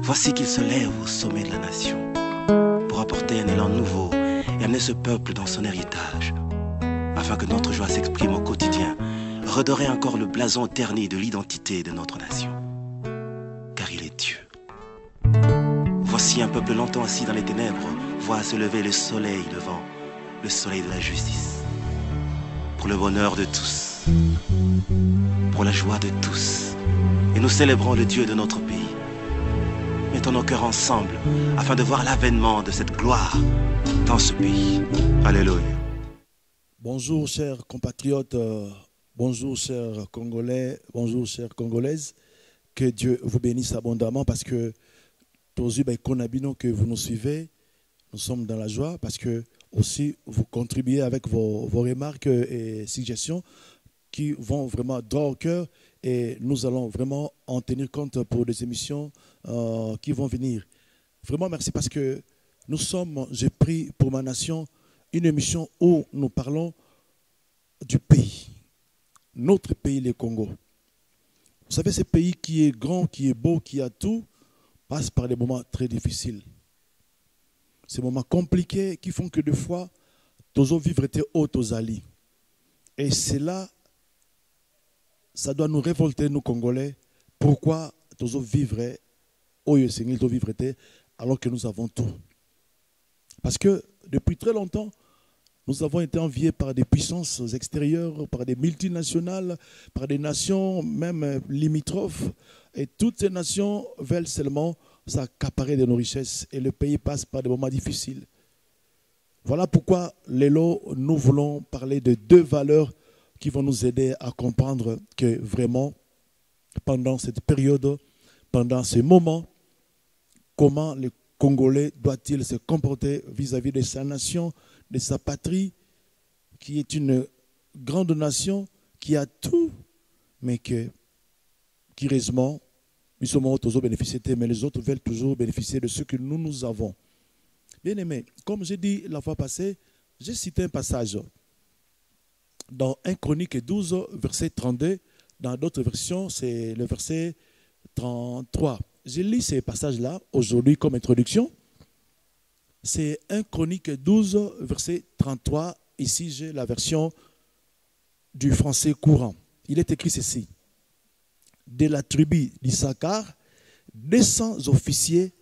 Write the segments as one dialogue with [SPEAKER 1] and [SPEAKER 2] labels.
[SPEAKER 1] Voici qu'il se lève au sommet de la nation pour apporter un élan nouveau et amener ce peuple dans son héritage, afin que notre joie s'exprime au quotidien, redorer encore le blason terni de l'identité de notre nation. Car il est Dieu. Voici un peuple longtemps assis dans les ténèbres, voit se lever le soleil levant, le soleil de la justice. Pour le bonheur de tous, pour la joie de tous. Et nous célébrons le Dieu de notre pays. Mettons nos cœurs ensemble afin de voir l'avènement de cette gloire dans ce pays. Alléluia.
[SPEAKER 2] Bonjour chers compatriotes, bonjour chers Congolais, bonjour chères Congolaises. Que Dieu vous bénisse abondamment parce que que vous nous suivez, nous sommes dans la joie parce que aussi vous contribuez avec vos remarques et suggestions qui vont vraiment droit au cœur et nous allons vraiment en tenir compte pour des émissions qui vont venir. Vraiment merci parce que j'ai pris pour ma nation une émission où nous parlons du pays, notre pays, le Congo. Vous savez, ce pays qui est grand, qui est beau, qui a tout, passe par des moments très difficiles. Ces moments compliqués qui font que des fois, tous vivre étaient aux alliés. Et c'est là, ça doit nous révolter, nous Congolais. Pourquoi tous vivre alors que nous avons tout? Parce que depuis très longtemps, nous avons été enviés par des puissances extérieures, par des multinationales, par des nations même limitrophes. Et toutes ces nations veulent seulement s'accaparer de nos richesses et le pays passe par des moments difficiles. Voilà pourquoi, Lélo, nous voulons parler de deux valeurs qui vont nous aider à comprendre que vraiment, pendant cette période, pendant ces moments, comment le Congolais doit-il se comporter vis-à-vis de sa nation, de sa patrie, qui est une grande nation, qui a tout, mais qui heureusement, nous sommes toujours bénéficiés, mais les autres veulent toujours bénéficier de ce que nous avons. Bien aimé, comme j'ai dit la fois passée, j'ai cité un passage dans 1 Chronique 12, verset 32. Dans d'autres versions, c'est le verset 33. J'ai lu ces passages-là aujourd'hui comme introduction. C'est 1 Chronique 12, verset 33. Ici, j'ai la version du français courant. Il est écrit ceci. De la tribu d'Issachar, 200 officiers,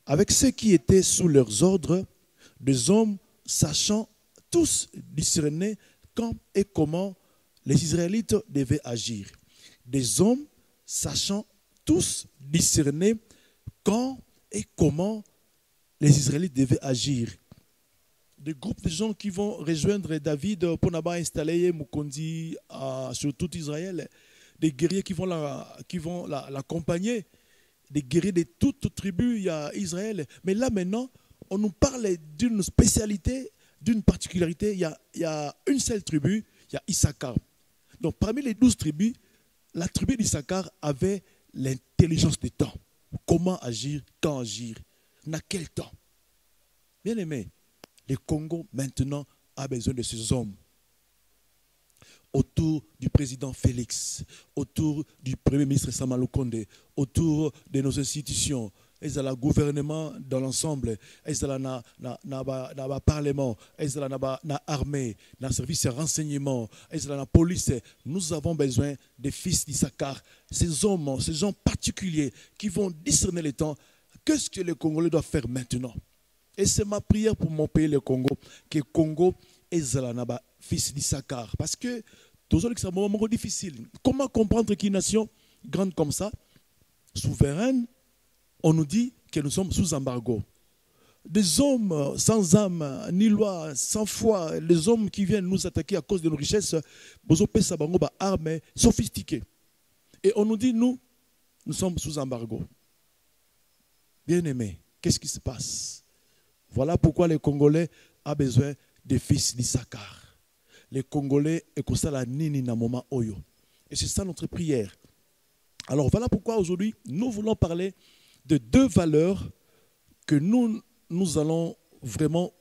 [SPEAKER 2] avec ceux qui étaient sous leurs ordres, des hommes sachant tous discerner quand et comment les Israélites devaient agir. Des hommes sachant tous discerner quand et comment les Israélites devaient agir. Des groupes de gens qui vont rejoindre David pour installer Mukondi sur tout Israël. Des guerriers qui vont l'accompagner. Des guerriers de toutes tribus, il y a Israël. Mais là maintenant, on nous parle d'une spécialité, d'une particularité. Il y a une seule tribu, il y a Issachar. Donc parmi les 12 tribus, la tribu d'Issachar avait l'intelligence du temps. Comment agir, quand agir, dans quel temps. Bien aimé, le Congo maintenant a besoin de ces hommes. Autour du président Félix, autour du premier ministre Sama Lukonde, autour de nos institutions, et le gouvernement dans l'ensemble, et le parlement, et l'armée, le service de renseignement, et la police. Nous avons besoin des fils d'Issachar, ces hommes, ces gens particuliers qui vont discerner les temps. Qu'est-ce que le Congolais doit faire maintenant? Et c'est ma prière pour mon pays, le Congo, que le Congo est fils d'Issachar. Parce que c'est un moment difficile. Comment comprendre qu'une nation grande comme ça, souveraine, on nous dit que nous sommes sous embargo. Des hommes sans âme, ni loi, sans foi, les hommes qui viennent nous attaquer à cause de nos richesses, armes sophistiquées. Et on nous dit, nous sommes sous embargo. Bien aimés, qu'est-ce qui se passe? Voilà pourquoi les Congolais ont besoin des fils d'Issachar. Les Congolais est comme ça la nini na moment oyo. Et c'est ça notre prière. Alors voilà pourquoi aujourd'hui nous voulons parler de deux valeurs que nous allons vraiment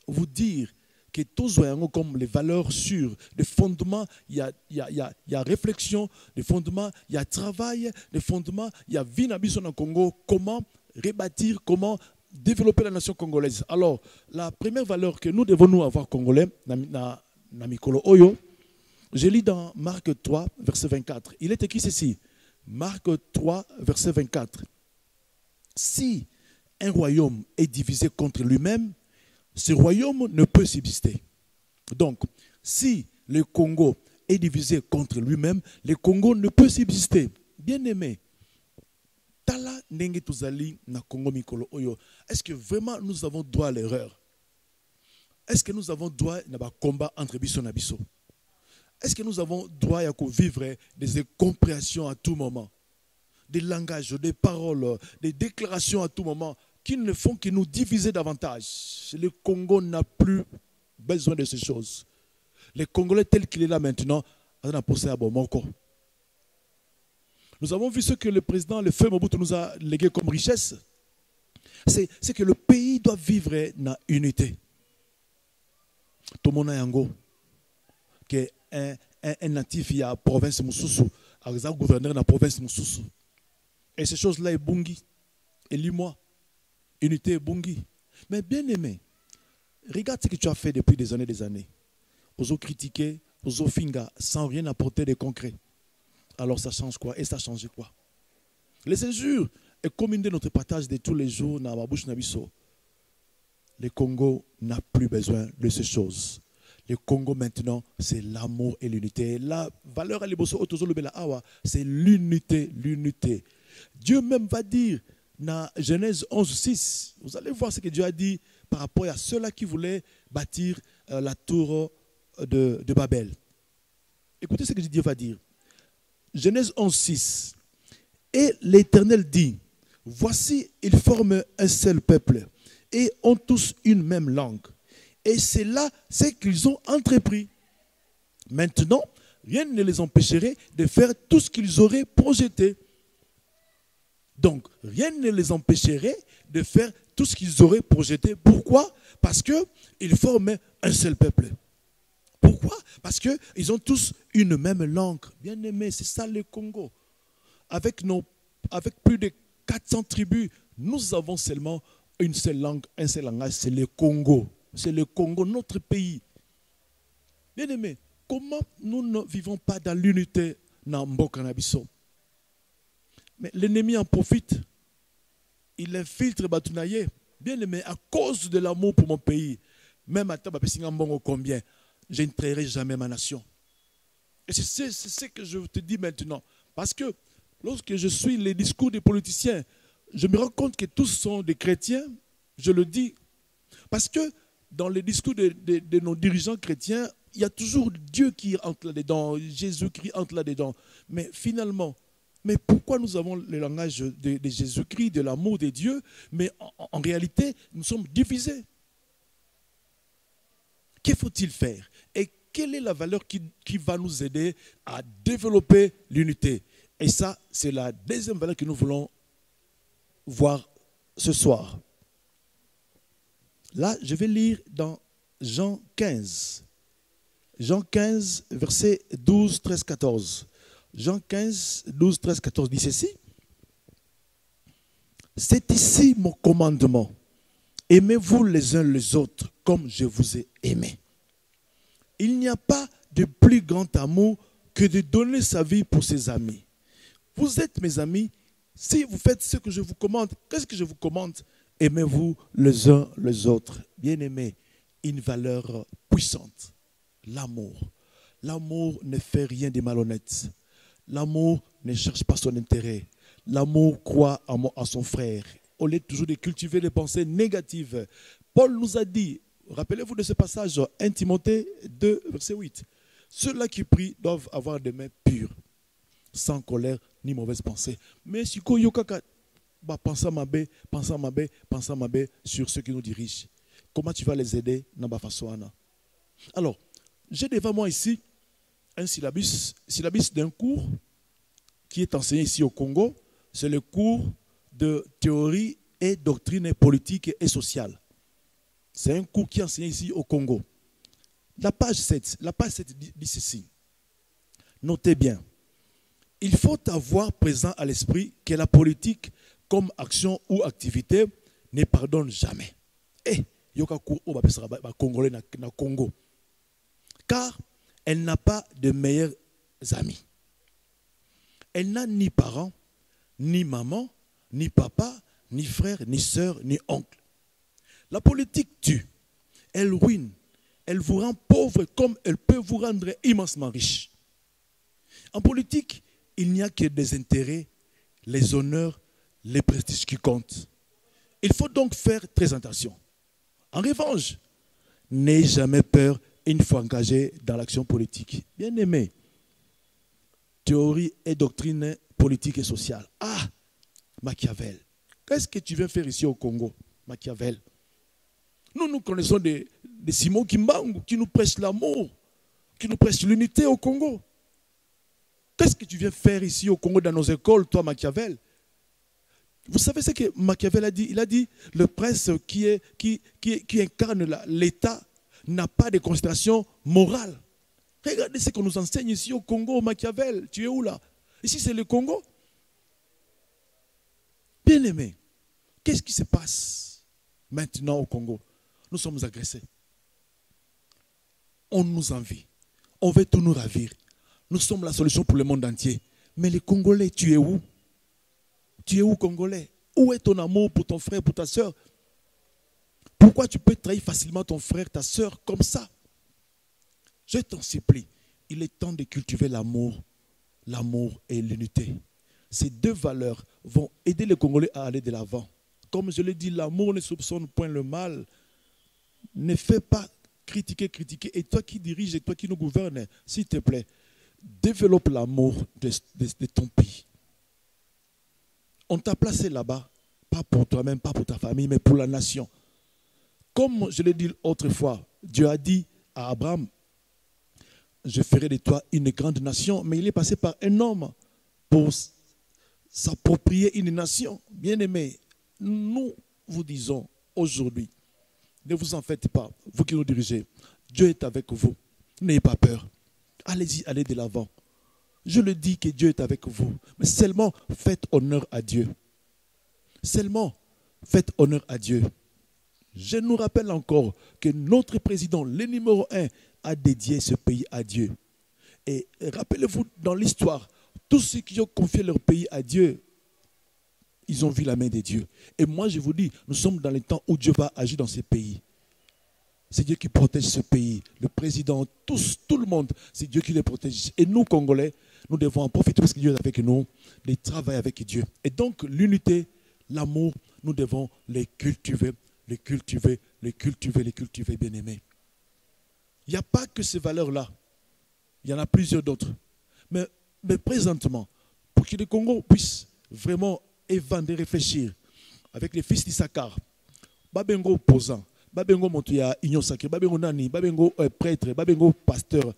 [SPEAKER 2] vous dire que tous voyons comme les valeurs sûres, des fondements, il y a réflexion, des fondements, il y a travail, des fondements, il y a vie dans Congo, comment rebâtir, comment développer la nation congolaise. Alors, la première valeur que nous devons nous avoir congolais, na mikolo oyo, je lis dans Marc 3, verset 24. Il est écrit ceci, Marc 3, verset 24. Si un royaume est divisé contre lui-même, ce royaume ne peut subsister. Donc, si le Congo est divisé contre lui-même, le Congo ne peut subsister. Bien aimé, Tala Nenge Tuzali na Congo Mikolo Oyo, est-ce que vraiment nous avons droit à l'erreur? Est-ce que nous avons droit à un combat entre Bisso et Bisso? Est-ce que nous avons droit à vivre des incompréhensions à tout moment? Des langages, des paroles, des déclarations à tout moment qui ne font que nous diviser davantage. Le Congo n'a plus besoin de ces choses. Le Congolais tel qu'il est là maintenant, on a posé à Bomoko. Nous avons vu ce que le président, le feu Mobutu nous a légué comme richesse. C'est que le pays doit vivre dans l'unité. Tout le monde a yango. Que un natif il y a la province Moussoussou, un gouverneur de la province Moussoussou. Et ces choses-là est bungi. Et lis-moi. Unité est bungi. Mais bien aimé, regarde ce que tu as fait depuis des années. Aux critiquer, aux finga, sans rien apporter de concret. Alors ça change quoi? Et ça change quoi? Les injures et comme de notre partage de tous les jours dans la bouche Nabiso. Le Congo n'a plus besoin de ces choses. Le Congo maintenant, c'est l'amour et l'unité. La valeur à l'Iboso Otozolobela Awa, c'est l'unité, l'unité. Dieu même va dire dans Genèse 11:6, vous allez voir ce que Dieu a dit par rapport à ceux-là qui voulaient bâtir la tour de Babel. Écoutez ce que Dieu va dire. Genèse 11:6. Et l'Éternel dit, voici, ils forment un seul peuple et ont tous une même langue. Et c'est là ce qu'ils ont entrepris. Maintenant, rien ne les empêcherait de faire tout ce qu'ils auraient projeté. Donc, rien ne les empêcherait de faire tout ce qu'ils auraient projeté. Pourquoi? Parce qu'ils forment un seul peuple. Pourquoi? Parce qu'ils ont tous une même langue. Bien aimé, c'est ça le Congo. Avec plus de 400 tribus, nous avons seulement une seule langue, un seul langage, c'est le Congo. C'est le Congo, notre pays. Bien aimé, comment nous ne vivons pas dans l'unité dans Mboka Nabiso? Mais l'ennemi en profite. Il infiltre Batounaye. Bien aimé, à cause de l'amour pour mon pays, même à Tabapesingambongo combien, je ne trahirai jamais ma nation. Et c'est ce que je te dis maintenant. Parce que lorsque je suis les discours des politiciens, je me rends compte que tous sont des chrétiens. Je le dis. Parce que dans les discours de nos dirigeants chrétiens, il y a toujours Dieu qui entre là-dedans, Jésus-Christ entre là-dedans. Mais finalement, mais pourquoi nous avons le langage de Jésus-Christ, de l'amour de Dieu, mais en réalité, nous sommes divisés? Que faut-il faire? Et quelle est la valeur qui va nous aider à développer l'unité? Et ça, c'est la deuxième valeur que nous voulons voir ce soir. Là, je vais lire dans Jean 15. Jean 15, versets 12, 13, 14. Jean 15, 12, 13, 14 dit ceci. C'est ici mon commandement. Aimez-vous les uns les autres comme je vous ai aimé. Il n'y a pas de plus grand amour que de donner sa vie pour ses amis. Vous êtes mes amis si vous faites ce que je vous commande. Qu'est-ce que je vous commande? Aimez-vous les uns les autres. Bien-aimés, une valeur puissante. L'amour. L'amour ne fait rien de malhonnête. L'amour ne cherche pas son intérêt. L'amour croit à son frère. Au lieu toujours de cultiver des pensées négatives. Paul nous a dit, rappelez-vous de ce passage, 1 Timothée 2, verset 8. Ceux-là qui prient doivent avoir des mains pures, sans colère ni mauvaise pensée. Mais si Koyokaka, pensez à ma baie sur ceux qui nous dirigent. Comment tu vas les aider? Alors, j'ai devant moi ici un syllabus d'un cours qui est enseigné ici au Congo. C'est le cours de théorie et doctrine politique et sociale. C'est un cours qui est enseigné ici au Congo. La page 7 dit ceci. Notez bien. Il faut avoir présent à l'esprit que la politique, comme action ou activité, ne pardonne jamais. Et Congolais na Congo. Car elle n'a pas de meilleurs amis. Elle n'a ni parents, ni maman, ni papa, ni frère, ni sœur, ni oncle. La politique tue, elle ruine, elle vous rend pauvre comme elle peut vous rendre immensement riche. En politique, il n'y a que des intérêts, les honneurs, les prestiges qui comptent. Il faut donc faire très attention. En revanche, n'ayez jamais peur une fois engagé dans l'action politique. Bien aimé, théorie et doctrine politique et sociale. Ah, Machiavel. Qu'est-ce que tu viens faire ici au Congo, Machiavel? Nous connaissons des Simon Kimbangu qui nous prêchent l'amour, qui nous prêchent l'unité au Congo. Qu'est-ce que tu viens faire ici au Congo dans nos écoles, toi, Machiavel? Vous savez ce que Machiavel a dit? Il a dit, le prince qui incarne l'État n'a pas de considération morale. Regardez ce qu'on nous enseigne ici au Congo, Machiavel. Tu es où là? Ici, c'est le Congo. Bien aimé, qu'est-ce qui se passe maintenant au Congo? Nous sommes agressés. On nous envie. On veut tout nous ravir. Nous sommes la solution pour le monde entier. Mais les Congolais, tu es où? Tu es où, Congolais? Où est ton amour pour ton frère, pour ta soeur? Pourquoi tu peux trahir facilement ton frère, ta soeur, comme ça? Je t'en supplie, il est temps de cultiver l'amour et l'unité. Ces deux valeurs vont aider les Congolais à aller de l'avant. Comme je l'ai dit, l'amour ne soupçonne point le mal. Ne fais pas critiquer. Et toi qui diriges et toi qui nous gouvernes, s'il te plaît, développe l'amour de ton pays. On t'a placé là-bas, pas pour toi-même, pas pour ta famille, mais pour la nation. Comme je l'ai dit autrefois, Dieu a dit à Abraham, je ferai de toi une grande nation, mais il est passé par un homme pour s'approprier une nation. Bien-aimés, nous vous disons aujourd'hui, ne vous en faites pas, vous qui nous dirigez, Dieu est avec vous, n'ayez pas peur, allez-y, allez de l'avant. Je le dis que Dieu est avec vous, mais seulement faites honneur à Dieu. Seulement faites honneur à Dieu. Je nous rappelle encore que notre président, le numéro 1, a dédié ce pays à Dieu. Et rappelez-vous, dans l'histoire, tous ceux qui ont confié leur pays à Dieu, ils ont vu la main de Dieu. Et moi, je vous dis, nous sommes dans les temps où Dieu va agir dans ces pays. C'est Dieu qui protège ce pays. Le président, tout le monde, c'est Dieu qui les protège. Et nous, Congolais, nous devons en profiter parce que Dieu est avec nous, de travailler avec Dieu. Et donc, l'unité, l'amour, nous devons les cultiver, bien-aimés. Il n'y a pas que ces valeurs-là. Il y en a plusieurs d'autres. Mais présentement, pour que le Congo puisse vraiment éventer, réfléchir avec les fils d'Issachar, Babengo opposant, Babengo Montuya, Union Sacrée, Babengo Nani, Babengo prêtre, Babengo pasteur,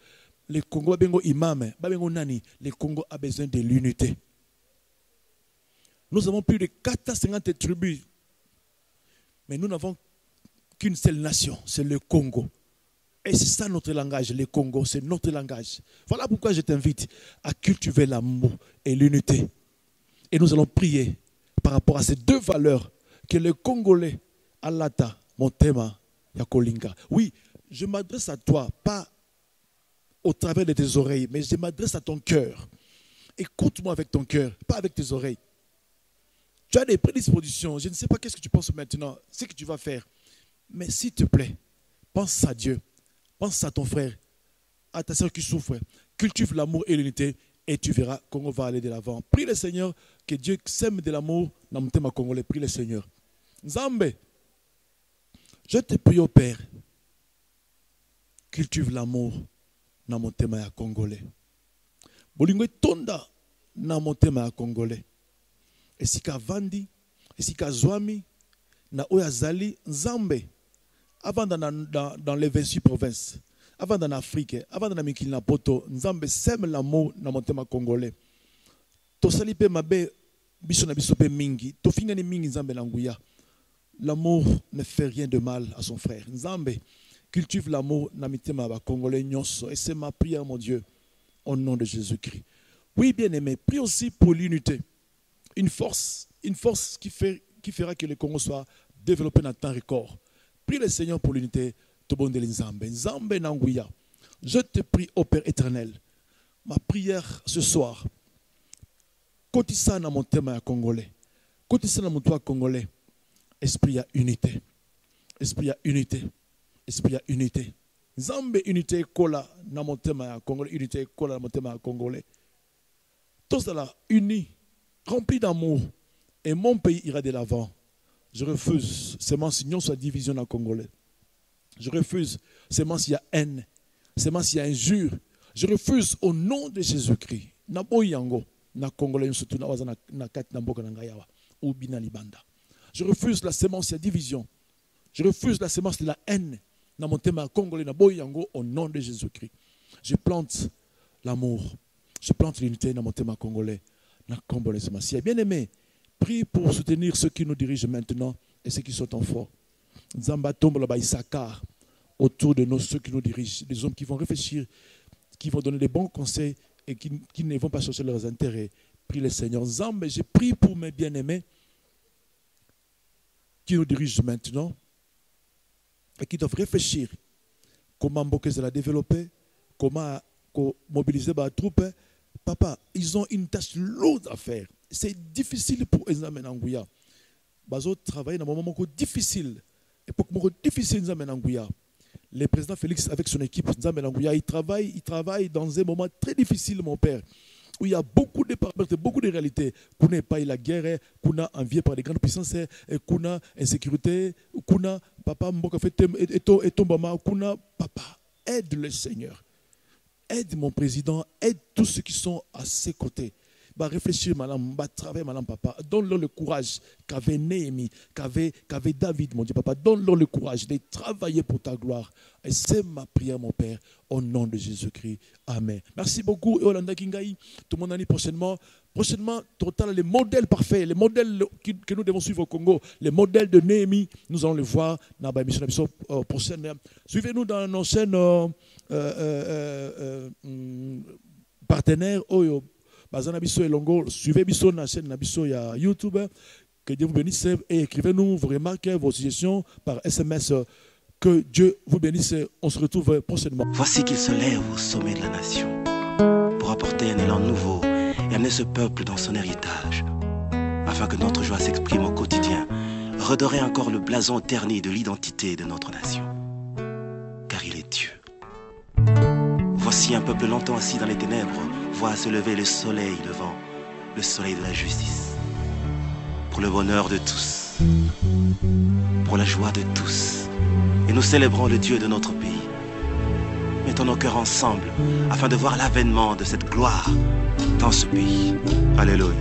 [SPEAKER 2] le Congo, Babengo imam, Babengo Nani, le Congo a besoin de l'unité. Nous avons plus de 450 tribus, mais nous n'avons qu'une seule nation, c'est le Congo. Et c'est ça notre langage, le Congo, c'est notre langage. Voilà pourquoi je t'invite à cultiver l'amour et l'unité. Et nous allons prier par rapport à ces deux valeurs que le Congolais, Alata, Montema, Yakolinga. Oui, je m'adresse à toi, pas au travers de tes oreilles, mais je m'adresse à ton cœur. Écoute-moi avec ton cœur, pas avec tes oreilles. Tu as des prédispositions, je ne sais pas qu'est-ce que tu penses maintenant, ce que tu vas faire. Mais s'il te plaît, pense à Dieu, pense à ton frère, à ta soeur qui souffre. Cultive l'amour et l'unité et tu verras comment on va aller de l'avant. Prie le Seigneur, que Dieu sème de l'amour dans mon thème congolais. Prie le Seigneur. Nzambe, je te prie au Père, cultive l'amour dans mon thème congolais. Bolingo tonda dans mon thème congolais. Et si ka vandi, et si ka zwami, na oyazali Nzambe, avant dans les 28 provinces, avant dans l'Afrique, avant dans Mikili na poto, Nzambe sème l'amour dans mon thème congolais. To salipe mabe biso na biso pe mingi, to fingani mingi Nzambe languya. L'amour ne fait rien de mal à son frère. Nzambe, Cultive l'amour na mitema ba Congolais nyonso. Et c'est ma prière, mon Dieu, au nom de Jésus-Christ. Oui, bien-aimé, prie aussi pour l'unité. Une force qui fera que le Congo soit développé dans un temps record. Prie le Seigneur pour l'unité. Je te prie, ô Père éternel, ma prière ce soir, kotisa na mon thème congolais, kotisa na mon toit congolais, esprit à unité, esprit à unité, esprit à unité. Nzambe unité kola na mon thème congolais, unité kola na mon thème congolais. Tous là unis, remplis d'amour, et mon pays ira de l'avant. Je refuse seulement s'il y a division dans le Congolais. Je refuse seulement s'il y a haine, seulement s'il y a injure. Je refuse au nom de Jésus-Christ. Na boyango na Congolais surtout na kat na mboka na ngayawa ou bina libanda. Je refuse la sémence de division. Je refuse la sémence de la haine na mon thème congolais na boyango au nom de Jésus-Christ. Je plante l'amour. Je plante l'unité dans mon thème congolais. Na Congolais c'est bien aimé. Prie pour soutenir ceux qui nous dirigent maintenant et ceux qui sont en fort. Nzamba tombe là-bas Issachar autour de nous, ceux qui nous dirigent, des hommes qui vont réfléchir, qui vont donner des bons conseils et qui ne vont pas chercher leurs intérêts. Prie le Seigneur. Nzamba, j'ai prié pour mes bien-aimés qui nous dirigent maintenant et qui doivent réfléchir comment Mboké la développer, comment mobiliser les troupes. Papa, ils ont une tâche lourde à faire. C'est difficile pour Nzambe Nangouya. Bazo travaille dans un moment difficile. Époque difficile Nzambe Nangouya. Le président Félix avec son équipe Nzambe Nangouya, il travaille dans un moment très difficile, mon père, où il y a beaucoup de paramètres, beaucoup de réalités. Qu'on n'a pas eu la guerre, qu'on a envié par les grandes puissances, qu'on a insécurité, qu'on a papa Mboka fait et ton maman, qu'on a papa, aide le Seigneur. Aide mon président, aide tous ceux qui sont à ses côtés. Bah réfléchir, madame, bah travailler, madame, papa. Donne-leur le courage qu'avait Néhémie, qu'avait David, mon Dieu, papa. Donne-leur le courage de travailler pour ta gloire. Et c'est ma prière, mon Père, au nom de Jésus-Christ. Amen. Merci beaucoup. Et Olanda Kingaï, tout le monde année prochainement. Prochainement, total, les modèles parfaits, les modèles que nous devons suivre au Congo, les modèles de Néhémie, nous allons les voir dans la émission prochaine. Suivez-nous dans nos chaînes partenaires. Suivez Bisso na chaîne Nabiso ya YouTube. Que Dieu vous bénisse et écrivez-nous vos remarques, vos suggestions par SMS. Que Dieu vous bénisse. On se retrouve prochainement.
[SPEAKER 1] Voici qu'il se lève au sommet de la nation pour apporter un élan nouveau et amener ce peuple dans son héritage, afin que notre joie s'exprime au quotidien, redorer encore le blason terni de l'identité de notre nation. Car il est Dieu. Voici un peuple longtemps assis dans les ténèbres, voit se lever le soleil levant, le soleil de la justice. Pour le bonheur de tous, pour la joie de tous. Et nous célébrons le Dieu de notre pays. Mettons nos cœurs ensemble afin de voir l'avènement de cette gloire dans ce pays. Alléluia.